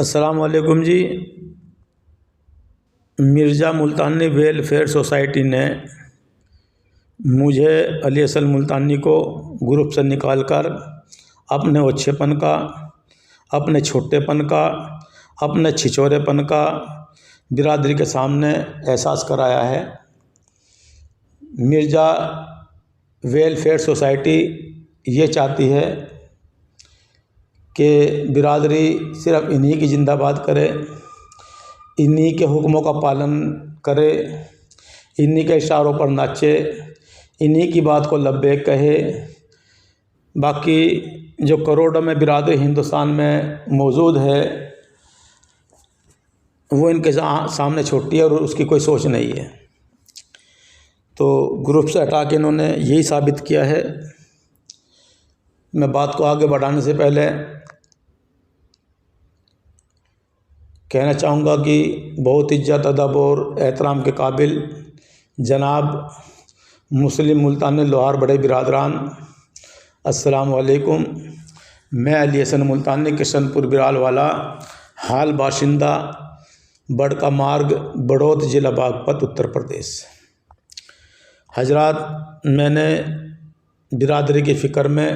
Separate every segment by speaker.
Speaker 1: अस्सलाम वालेकुम जी। मिर्ज़ा मुल्तानी welfare society ने मुझे अली हसन मुल्तानी को ग्रुप से निकालकर अपने ओछेपन का, अपने छोटेपन का, अपने छिछोरेपन का बिरादरी के सामने एहसास कराया है। मिर्ज़ा वेलफेयर सोसाइटी ये चाहती है कि बिरादरी सिर्फ़ इन्हीं की जिंदाबाद करे, इन्हीं के हुक्मों का पालन करे, इन्हीं के इशारों पर नाचे, इन्हीं की बात को लब्बैक कहे। बाकी जो करोड़ों में बिरादरी हिंदुस्तान में मौजूद है वो इनके सामने छोटी है और उसकी कोई सोच नहीं है। तो ग्रुप से हटा के इन्होंने यही साबित किया है। मैं बात को आगे बढ़ाने से पहले कहना चाहूँगा कि बहुत इज्जत, अदब और एहतराम के काबिल जनाब मुस्लिम मुल्तानी लोहार बड़े बिरादरान, अस्सलाम वालेकुम। मैं अली हसन मुल्तानी किशनपुर बिराल वाला, हाल बाशिंदा, बड़का मार्ग, बड़ौत, ज़िला बागपत, उत्तर प्रदेश। हजरात, मैंने बिरादरी की फ़िक्र में,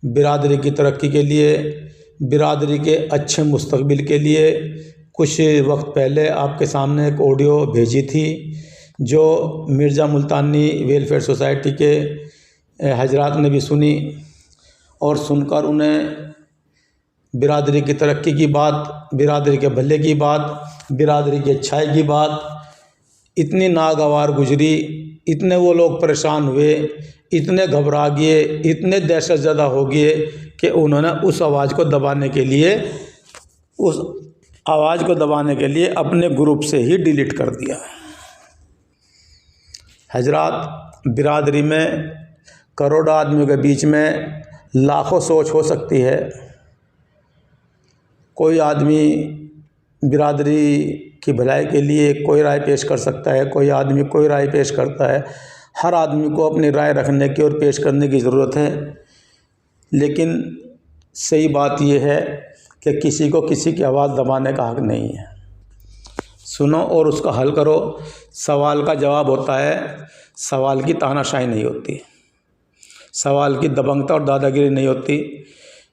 Speaker 1: बिरादरी की तरक्की के लिए, बिरादरी के अच्छे मुस्तकबिल के लिए कुछ वक्त पहले आपके सामने एक ऑडियो भेजी थी जो मिर्ज़ा मुल्तानी वेलफेयर सोसाइटी के हजरात ने भी सुनी और सुनकर उन्हें बिरादरी की तरक्की की बात, बिरादरी के भले की बात, बिरादरी की अच्छाई की बात इतनी नागवार गुजरी, इतने वो लोग परेशान हुए, इतने घबरा गए, इतने दहशत ज़दा हो गए कि उन्होंने उस आवाज़ को दबाने के लिए अपने ग्रुप से ही डिलीट कर दिया। हजरात, बिरादरी में करोड़ों आदमियों के बीच में लाखों सोच हो सकती है। कोई आदमी बिरादरी की भलाई के लिए कोई राय पेश कर सकता है, कोई आदमी कोई राय पेश करता है। हर आदमी को अपनी राय रखने की और पेश करने की ज़रूरत है, लेकिन सही बात यह है कि किसी को किसी की आवाज़ दबाने का हक़ नहीं है। सुनो और उसका हल करो। सवाल का जवाब होता है, सवाल की तानाशाही नहीं होती, सवाल की दबंगता और दादागिरी नहीं होती।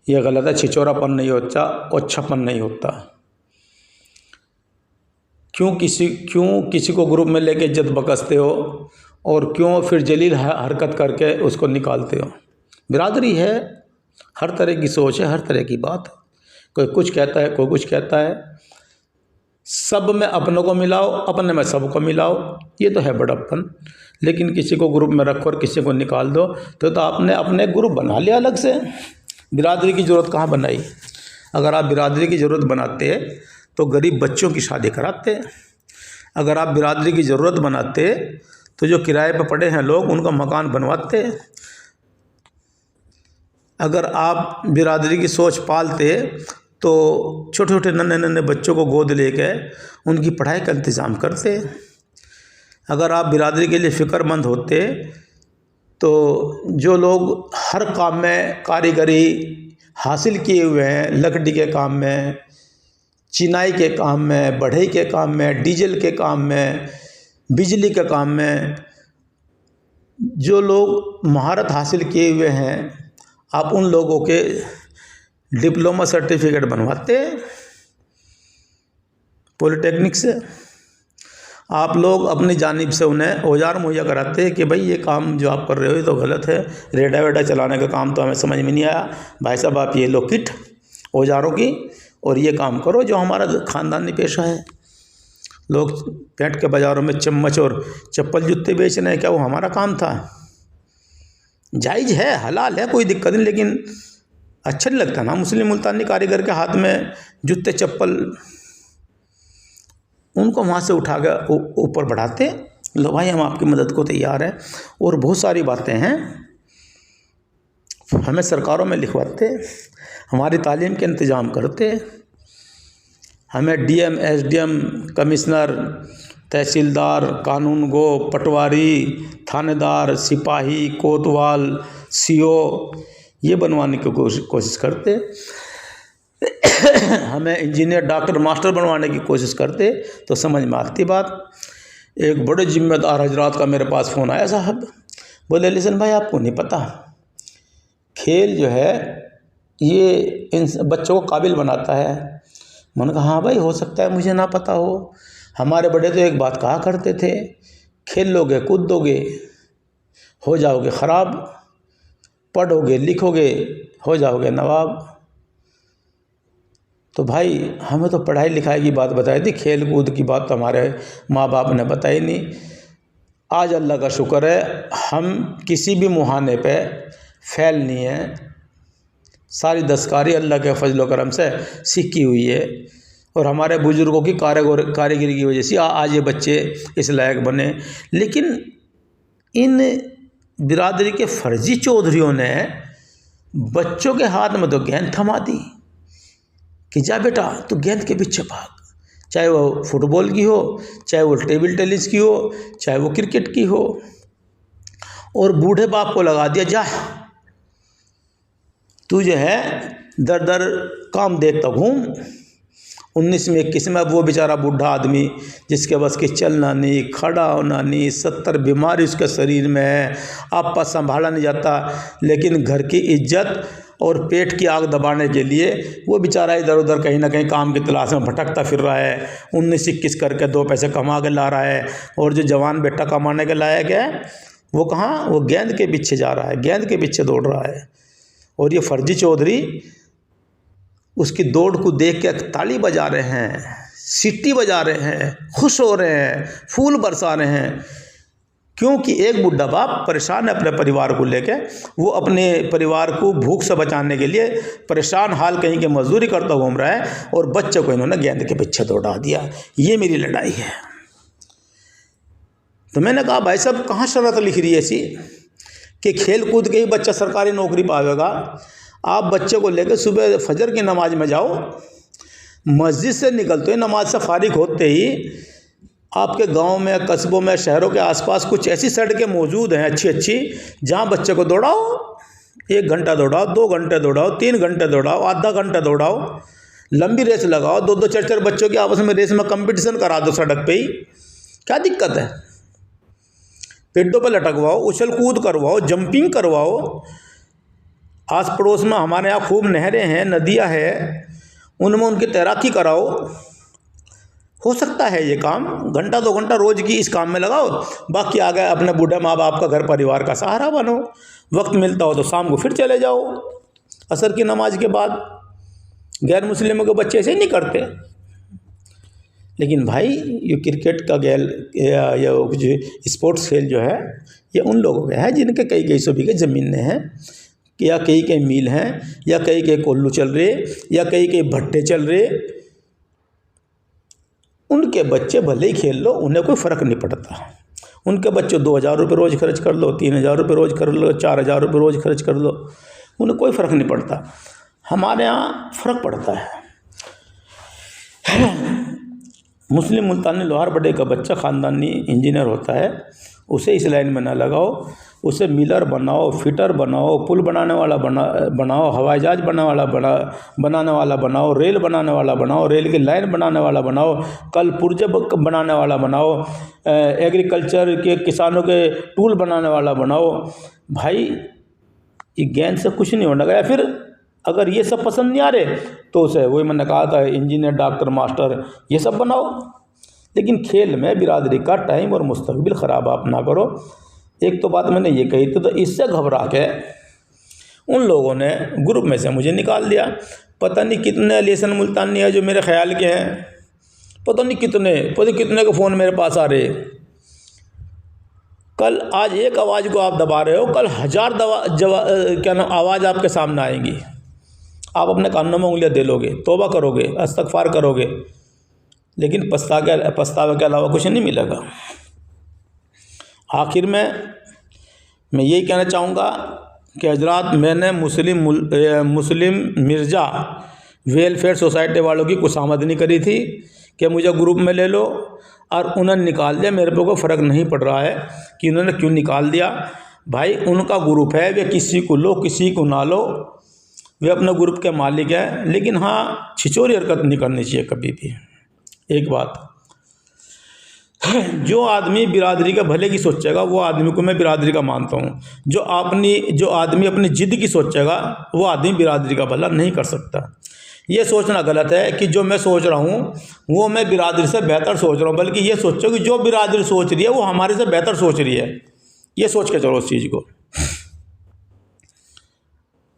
Speaker 1: यह गलत है। छिचोरापन नहीं होता, ओछापन नहीं होता। क्यों किसी को ग्रुप में लेके इज्जत बकसते हो और क्यों फिर जलील हरकत करके उसको निकालते हो? बिरादरी है, हर तरह की सोच है, हर तरह की बात है। कोई कुछ कहता है, कोई कुछ कहता है। सब में अपनों को मिलाओ, अपने में सबको मिलाओ, ये तो है बड़प्पन। लेकिन किसी को ग्रुप में रखो और किसी को निकाल दो तो आपने अपने ग्रुप बना लिया अलग से। बिरादरी की ज़रूरत कहाँ बनाई? अगर आप बिरादरी की ज़रूरत बनाते तो गरीब बच्चों की शादी कराते। अगर आप बिरादरी की ज़रूरत बनाते तो जो किराए पर पड़े हैं लोग उनका मकान बनवाते। अगर आप बिरादरी की सोच पालते तो छोटे छोटे नन्हे बच्चों को गोद लेके उनकी पढ़ाई का इंतज़ाम करते। अगर आप बिरादरी के लिए फ़िक्रमंद होते तो जो लोग हर काम में कारीगरी हासिल किए हुए हैं, लकड़ी के काम में, चिनाई के काम में, बढ़ई के काम में, डीजल के काम में, बिजली के काम में, जो लोग महारत हासिल किए हुए हैं, आप उन लोगों के डिप्लोमा सर्टिफिकेट बनवाते पॉलिटेक्निक से। आप लोग अपनी जानिब से उन्हें औजार मुहैया कराते कि भाई ये काम जो आप कर रहे हो ये तो गलत है, रेडा वेडा चलाने का काम तो हमें समझ में नहीं आया, भाई साहब आप ये लो किट औजारों की और ये काम करो जो हमारा ख़ानदानी पेशा है। लोग बैठ के बाज़ारों में चम्मच और चप्पल जूते बेच रहे हैं, क्या वो हमारा काम था? जायज़ है, हलाल है, कोई दिक्कत नहीं, लेकिन अच्छा नहीं लगता ना मुस्लिम मुल्तानी कारीगर के हाथ में जूते चप्पल। उनको वहाँ से उठा कर ऊपर बढ़ाते, लो भाई हम आपकी मदद को तैयार हैं। और बहुत सारी बातें हैं, हमें सरकारों में लिखवाते, हमारी तालीम के इंतज़ाम करते, हमें डीएम, एसडीएम, कमिश्नर, तहसीलदार, कानून गो, पटवारी, थानेदार, सिपाही, कोतवाल, सीओ ये बनवाने की कोशिश करते। हमें इंजीनियर डॉक्टर मास्टर बनवाने की कोशिश करते तो समझ में आती बात। एक बड़े जिम्मेदार हजरात का मेरे पास फ़ोन आया, साहब बोले लिसन भाई आपको नहीं पता, खेल जो है ये इन बच्चों को काबिल बनाता है। मैंने कहा हाँ भाई हो सकता है मुझे ना पता हो, हमारे बड़े तो एक बात कहा करते थे, खेल लोगे कूदोगे हो जाओगे ख़राब, पढ़ोगे लिखोगे हो जाओगे नवाब। तो भाई हमें तो पढ़ाई लिखाई की बात बताई थी, खेल कूद की बात तो हमारे माँ बाप ने बताई नहीं। आज अल्लाह का शुक्र है हम किसी भी मुहाने पे फेल नहीं है, सारी दस्तकारी अल्लाह के फजल करम से सीखी हुई है और हमारे बुज़ुर्गों की कारीगरी की वजह से आज ये बच्चे इस लायक बने। लेकिन इन बिरादरी के फर्जी चौधरियों ने बच्चों के हाथ में तो गेंद थमा दी कि जा बेटा तू गेंद के पीछे भाग, चाहे वो फुटबॉल की हो, चाहे वो टेबल टेनिस की हो, चाहे वो क्रिकेट की हो, और बूढ़े बाप को लगा दिया जा तू जो है दर दर काम देखता घूम। 19 में 21 में अब वो बेचारा बूढ़ा आदमी जिसके बस की चलना नहीं, खड़ा होना नहीं, 70 बीमारी उसके शरीर में है, आपा संभाला नहीं जाता, लेकिन घर की इज्जत और पेट की आग दबाने के लिए वो बेचारा इधर उधर कहीं ना कहीं काम की तलाश में भटकता फिर रहा है। 19-21 करके 2 पैसे कमा के ला रहा है, और जो जवान बेटा कमाने के लायक है वो कहाँ, वो गेंद के पीछे जा रहा है, गेंद के पीछे दौड़ रहा है। और ये फर्जी चौधरी उसकी दौड़ को देख के ताली बजा रहे हैं, सीटी बजा रहे हैं, खुश हो रहे हैं, फूल बरसा रहे हैं, क्योंकि एक बुढ़ा बाप परेशान है अपने परिवार को लेके। वो अपने परिवार को भूख से बचाने के लिए परेशान हाल कहीं के मजदूरी करता घूम रहा है, और बच्चे को इन्होंने गेंद के पीछे दौड़ा दिया। ये मेरी लड़ाई है। तो मैंने कहा भाई साहब कहाँ शर्त लिख रही है ऐसी कि खेल कूद के ही बच्चा सरकारी नौकरी पावेगा। आप बच्चे को लेकर सुबह फजर की नमाज में जाओ, मस्जिद से निकलते ही नमाज से फारिग होते ही आपके गांव में, कस्बों में, शहरों के आसपास कुछ ऐसी सड़कें मौजूद हैं अच्छी अच्छी, जहां बच्चे को दौड़ाओ, 1 घंटा दौड़ाओ, 2 घंटे दौड़ाओ, 3 घंटे दौड़ाओ, आधा घंटा दौड़ाओ, लंबी रेस लगाओ, 2-2 4-4 बच्चों की आपस में रेस में कंपटीशन करा दो सड़क पे ही, क्या दिक्कत है। पेड़ों पर लटकवाओ, उछल कूद करवाओ, जंपिंग करवाओ। आस पड़ोस में हमारे यहाँ खूब नहरें हैं, नदियाँ हैं, उनमें उनकी तैराकी कराओ। हो सकता है ये काम, 1-2 घंटा रोज की इस काम में लगाओ, बाकी आ गए अपने बूढ़े माँ बाप का घर परिवार का सहारा बनो। वक्त मिलता हो तो शाम को फिर चले जाओ असर की नमाज के बाद। गैर मुस्लिमों के बच्चे ऐसे ही नहीं करते। लेकिन भाई ये क्रिकेट का खेल या जो स्पोर्ट्स खेल जो है ये उन लोगों के है जिनके कई सौ बीघे ज़मीनें हैं, या कई मील हैं, या कई कोल्लू चल रहे, या कई भट्टे चल रहे। उनके बच्चे भले ही खेल लो, उन्हें कोई फ़र्क नहीं पड़ता। उनके बच्चे 2,000 रुपये रोज़ खर्च कर लो, 3,000 रुपये रोज़ कर लो, 4,000 रुपये रोज़ खर्च कर लो, उन्हें कोई फ़र्क नहीं पड़ता। हमारे यहाँ फ़र्क पड़ता है। मुस्लिम मुल्तानी लोहार बड़े का बच्चा ख़ानदानी इंजीनियर होता है, उसे इस लाइन में ना लगाओ, उसे मिलर बनाओ, फिटर बनाओ, पुल बनाने वाला बनाओ, हवाई जहाज बनाने वाला बनाओ, रेल बनाने वाला बनाओ, रेल की लाइन बनाने वाला बनाओ, कल पुर्जे बनाने वाला बनाओ, एग्रीकल्चर के किसानों के टूल बनाने वाला बनाओ। भाई ये गेंद से कुछ नहीं होने लगा। फिर अगर ये सब पसंद नहीं आ रहे तो उसे वही मैंने कहा था इंजीनियर, डॉक्टर, मास्टर ये सब बनाओ। लेकिन खेल में बिरादरी का टाइम और मुस्तकबिल ख़राब आप ना करो। एक तो बात मैंने ये कही थी, तो इससे घबरा के उन लोगों ने ग्रुप में से मुझे निकाल दिया। पता नहीं कितने लिसन मुल्तानी है जो मेरे ख्याल के हैं, पता नहीं कितने के फ़ोन मेरे पास आ रहे। कल आज एक आवाज़ को आप दबा रहे हो, कल 1000 आवाज़ आपके सामने आएंगी। आप अपने कानों में उंगलियां दे लोगे, तौबा करोगे, इस्तग़फ़ार करोगे, लेकिन पछतावे के अलावा कुछ नहीं मिलेगा। आखिर में मैं यही कहना चाहूँगा कि हजरात, मैंने मुस्लिम मिर्ज़ा वेलफेयर सोसाइटी वालों की खुशामदनी करी थी कि मुझे ग्रुप में ले लो, और उन्होंने निकाल दिया। मेरे पे कोई फ़र्क नहीं पड़ रहा है कि उन्होंने क्यों निकाल दिया। भाई उनका ग्रुप है, वे किसी को लो किसी को ना लो, वे अपने ग्रुप के मालिक हैं, लेकिन हाँ छिछोरी हरकत नहीं करनी चाहिए कभी भी। एक बात, जो आदमी बिरादरी का भले की सोचेगा वो आदमी को मैं बिरादरी का मानता हूँ। जो आदमी अपनी जिद की सोचेगा वो आदमी बिरादरी का भला नहीं कर सकता। ये सोचना गलत है कि जो मैं सोच रहा हूँ वो मैं बिरादरी से बेहतर सोच रहा हूँ, बल्कि ये सोचो कि जो बिरादरी सोच रही है वो हमारे से बेहतर सोच रही है। ये सोच के चलो उस चीज़ को।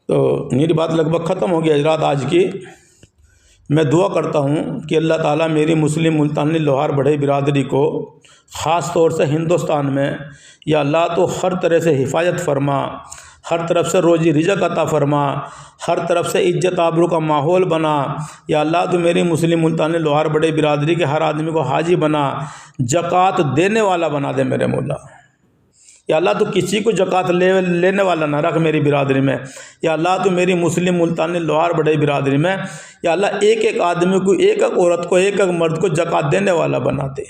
Speaker 1: तो मेरी बात लगभग ख़त्म हो गई हजरात आज की। मैं दुआ करता हूँ कि अल्लाह ताला मेरी मुस्लिम मुल्तानी लोहार बढ़ई बिरादरी को ख़ास तौर से हिंदुस्तान में या अल्लाह तो हर तरह से हिफाजत फरमा, हर तरफ से रोज़ी रिज़्क़ अता फरमा, हर तरफ से इज्जत आबरू का माहौल बना। या अल्लाह तो मेरी मुस्लिम मुल्तानी लोहार बढ़ई बिरादरी के हर आदमी को हाजी बना, ज़कात देने वाला बना दे मेरे मौला। या अल्लाह तो किसी को ज़कात लेने वाला ना रख मेरी बिरादरी में। या अल्लाह तो मेरी मुस्लिम मुल्तानी लोहार बढ़ई बिरादरी में या अल्लाह एक एक आदमी को, एक एक औरत को, एक एक मर्द को ज़कात देने वाला बना दे।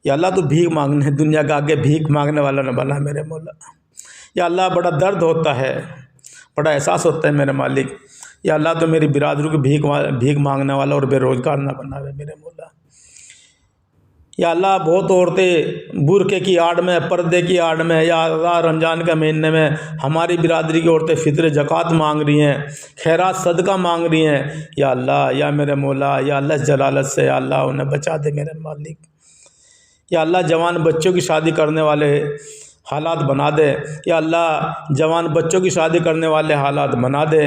Speaker 1: या अल्लाह तो भीख मांगने दुनिया का आगे भीख मांगने वाला न बना मेरे मौला। या अल्लाह बड़ा दर्द होता है, बड़ा एहसास होता है मेरे मालिक। या अल्लाह तो मेरी बिरादरी को भीख मांगने वाला और बेरोज़गार ना बनावे मेरे मौला। या अल्लाह बहुत औरतें बुरके की आड़ में, पर्दे की आड़ में, या अल्लाह रमज़ान के महीने में हमारी बिरादरी की औरतें फित्र ज़कात मांग रही हैं, खैरात सदका मांग रही हैं। या अल्लाह, या मेरे मौला, या अल्लाह जलालत से या अल्लाह उन्हें बचा दे मेरे मालिक। या अल्लाह जवान बच्चों की शादी करने वाले हालात बना दे। या अल्लाह जवान बच्चों की शादी करने वाले हालात बना दे।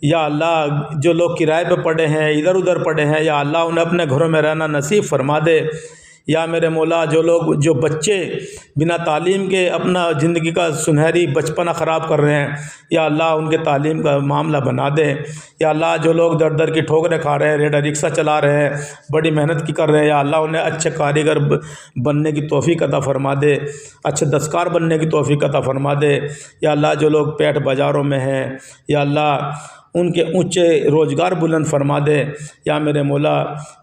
Speaker 1: या अल्लाह जो लोग किराए पे पड़े हैं, इधर उधर पड़े हैं, या अल्लाह उन्हें अपने घरों में रहना नसीब फरमा दे। या मेरे मौला जो बच्चे बिना तालीम के अपना ज़िंदगी का सुनहरी बचपना ख़राब कर रहे हैं, या अल्लाह उनके तालीम का मामला बना दे। या अल्लाह जो लोग दर दर की ठोकरें खा रहे हैं, रेडा रिक्शा चला रहे हैं, बड़ी मेहनत की कर रहे हैं, या अल्लाह उन्हें अच्छे कारीगर बनने की तौफीक अता फरमा दे, अच्छे दस्तकार बनने की तौफीक अता फरमा दे। या अल्लाह जो लोग पेट बाज़ारों में हैं, या अल्लाह उनके ऊंचे रोज़गार बुलंद फरमा दे। या मेरे मौला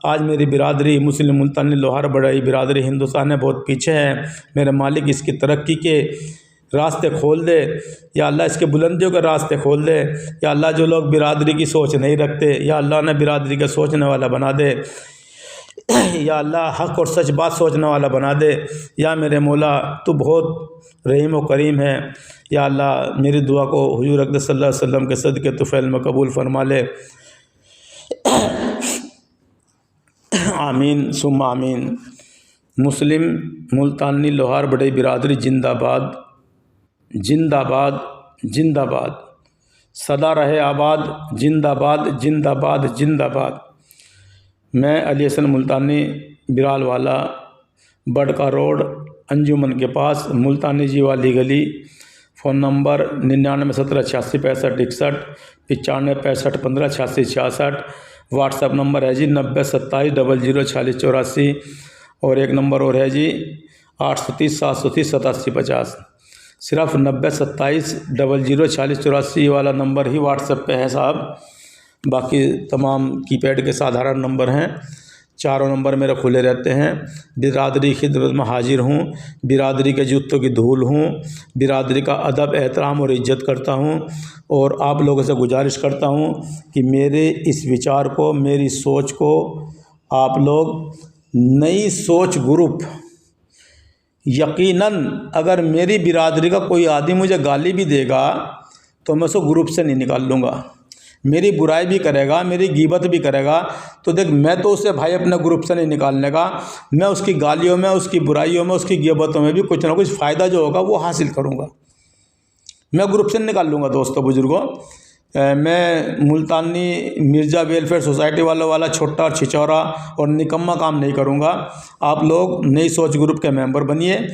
Speaker 1: आज मेरी बिरादरी मुस्लिम मुल्तानी लोहार बढ़ई बिरादरी हिंदुस्तान में बहुत पीछे है मेरे मालिक, इसकी तरक्की के रास्ते खोल दे। या अल्लाह इसके बुलंदियों के रास्ते खोल दे। या अल्लाह जो लोग बिरादरी की सोच नहीं रखते, या अल्लाह ने बिरादरी का सोचने वाला बना दे। या अल्लाह हक़ और सच बात सोचने वाला बना दे। या मेरे मौला तू बहुत रहीम व करीम है। या अल्लाह मेरी दुआ को हुजूर अक़दस सल्लल्लाहु अलैहि वसल्लम के सदक़े तुफ़ैल में कबूल फरमा ले। आमीन सुम्मा आमीन। मुस्लिम मुल्तानी लोहार बढ़ई बिरादरी जिंदाबाद जिंदाबाद जिंदाबाद, सदा रहे आबाद, जिंदाबाद जिंदाबाद जिंदाबाद। मैं अली हसन मुल्तानी बिराल वाला, बड़का रोड, अंजुमन के पास, मुल्तानी जी वाली गली। Phone number 99 17 86 65 61, 95 65 15 86 66। व्हाट्सएप नंबर है जी 90 27 00 46 84। और एक नंबर और है जी 830 730 87 50। सिर्फ 90 27 00 46 84 वाला नंबर ही व्हाट्सएप पे है साहब, बाकी तमाम कीपैड के साधारण नंबर हैं। चारों नंबर मेरे खुले रहते हैं। बिरादरी खिदमत में हाजिर हूँ, बिरादरी के जूतों की धूल हूँ, बिरादरी का अदब एहतराम और इज्जत करता हूँ। और आप लोगों से गुजारिश करता हूँ कि मेरे इस विचार को, मेरी सोच को आप लोग नई सोच ग्रुप, यकीनन अगर मेरी बिरादरी का कोई आदमी मुझे गाली भी देगा तो मैं उसको ग्रुप से नहीं निकाल लूँगा। मेरी बुराई भी करेगा, मेरी गीबत भी करेगा, तो देख मैं तो उसे भाई अपने ग्रुप से नहीं निकालने का, मैं उसकी गालियों में, उसकी बुराइयों में, उसकी गीबतों में भी कुछ ना कुछ फ़ायदा जो होगा वो हासिल करूँगा। मैं ग्रुप से निकाल लूँगा। दोस्तों बुजुर्गों, मैं मुल्तानी मिर्ज़ा वेलफेयर सोसाइटी वालों वाला छोटा और छिछौरा और निकम्मा काम नहीं करूँगा। आप लोग नई सोच ग्रुप के मेंबर बनिए।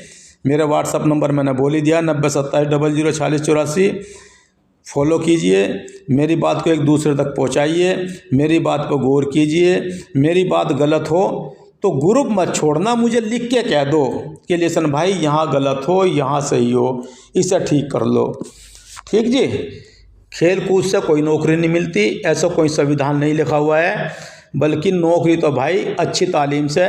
Speaker 1: मेरा व्हाट्सअप नंबर मैंने बोल ही दिया 90 27 00 46 84। फॉलो कीजिए, मेरी बात को एक दूसरे तक पहुंचाइए, मेरी बात पर गौर कीजिए। मेरी बात गलत हो तो ग्रुप मत छोड़ना, मुझे लिख के कह दो कि लेसन भाई यहाँ गलत हो, यहाँ सही हो, इसे ठीक कर लो। ठीक जी। खेल कूद से कोई नौकरी नहीं मिलती, ऐसा कोई संविधान नहीं लिखा हुआ है, बल्कि नौकरी तो भाई अच्छी तालीम से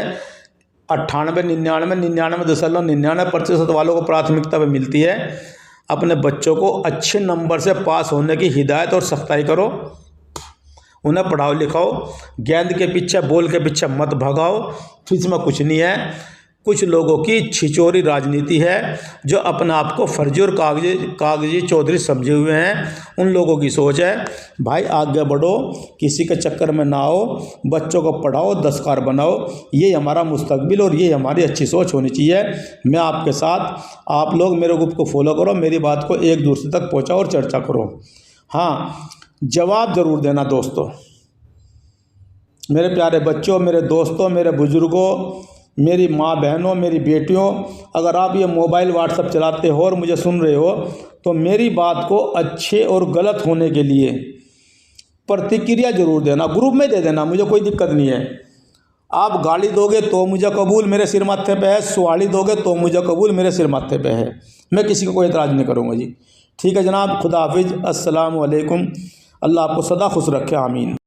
Speaker 1: 98 99 99.99% वालों को प्राथमिकता पे मिलती है। अपने बच्चों को अच्छे नंबर से पास होने की हिदायत और सख्ताई करो, उन्हें पढ़ाओ लिखाओ, गेंद के पीछे बॉल के पीछे मत भगाओ, तो इसमें कुछ नहीं है। कुछ लोगों की छिचोरी राजनीति है जो अपने आप को फर्जी और कागजी चौधरी समझे हुए हैं, उन लोगों की सोच है। भाई आगे बढ़ो, किसी के चक्कर में ना आओ, बच्चों को पढ़ाओ, दस्तकार बनाओ, ये हमारा मुस्तकबिल और ये हमारी अच्छी सोच होनी चाहिए। मैं आपके साथ, आप लोग मेरे ग्रुप को फॉलो करो, मेरी बात को एक दूसरे तक पहुँचाओ और चर्चा करो। हाँ, जवाब ज़रूर देना दोस्तों, मेरे प्यारे बच्चों, मेरे दोस्तों, मेरे बुज़ुर्गों, मेरी माँ बहनों, मेरी बेटियों, अगर आप ये मोबाइल व्हाट्सएप चलाते हो और मुझे सुन रहे हो तो मेरी बात को अच्छे और गलत होने के लिए प्रतिक्रिया ज़रूर देना, ग्रुप में दे देना, मुझे कोई दिक्कत नहीं है। आप गाली दोगे तो मुझे कबूल, मेरे सिर माथे पे है, सुहाली दोगे तो मुझे कबूल, मेरे सिर माथे पे है, मैं किसी को कोई एतराज़ नहीं करूँगा जी। ठीक है जनाब, खुदा हाफिज़, अस्सलाम वालेकुम, अल्लाह आपको सदा खुश रखे, आमीन।